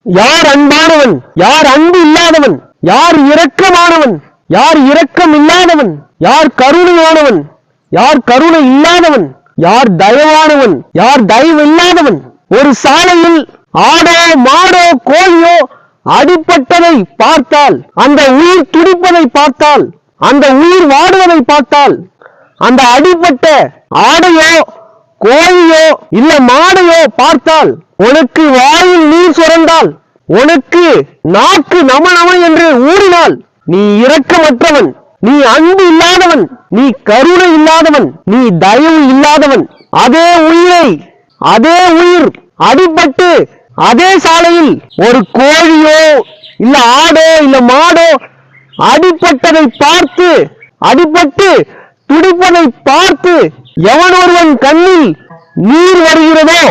யார் அன்பானவன், யார் அன்பு இல்லாதவன், யார் இரக்கமானவன், யார் இரக்கம் இல்லாதவன், யார் கருணையானவன், யார் கருணை இல்லாதவன், யார் தயவானவன், யார் தயவு இல்லாதவன். ஒரு சாலையில் ஆடோ மாடோ கோழியோ அடிப்பட்டதை பார்த்தால், அந்த உயிர் துடிப்பதை பார்த்தால், அந்த உயிர் வாடுவதை பார்த்தால், அந்த அடிப்பட்ட ஆடையோ கோழியோ இல்ல மாடையோ பார்த்தால், உனக்கு வாயில் நீர் சுரந்தால், உனக்கு நாக்கு நம நம என்று ஊறினால், நீ இரக்கமற்றவன், நீ அன்பு இல்லாதவன், நீ கருணை இல்லாதவன், நீ தயவு இல்லாதவன். அதே உயிர் அடிபட்டு அதே சாலையில் ஒரு கோழியோ இல்ல ஆடோ இல்ல மாடோ அடிபட்டதை பார்த்து, அடிபட்டு துடிப்பதை பார்த்து, எவன் ஒருவன் கண்ணில் நீர் வருகிறதோ,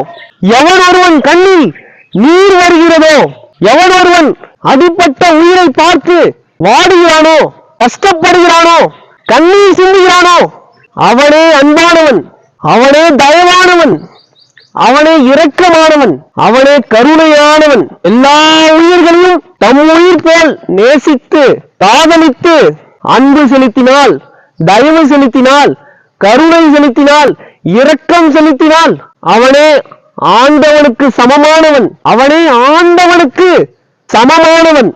எவன் ஒருவன் கண்ணில் நீர் வருகிறதோ, எவன் ஒருவன் அடிப்பட்ட உயிரை பார்த்து வாடுகிறானோ, கஷ்டப்படுகிறானோ, கண்ணீர் சிந்துகிறானோ, அவனே அன்பானவன், அவனே தயவானவன், அவனே இரக்கமானவன், அவனே கருணையானவன். எல்லா உயிர்களையும் தம் உயிர் போல் நேசித்து காதலித்து அன்பு செலுத்தினால், தயவு செலுத்தினால், கருணை செலுத்தினால், இரக்கம் செலுத்தினால், அவனே ஆண்டவனுக்கு சமமானவன், அவனே ஆண்டவனுக்கு சமமானவன்.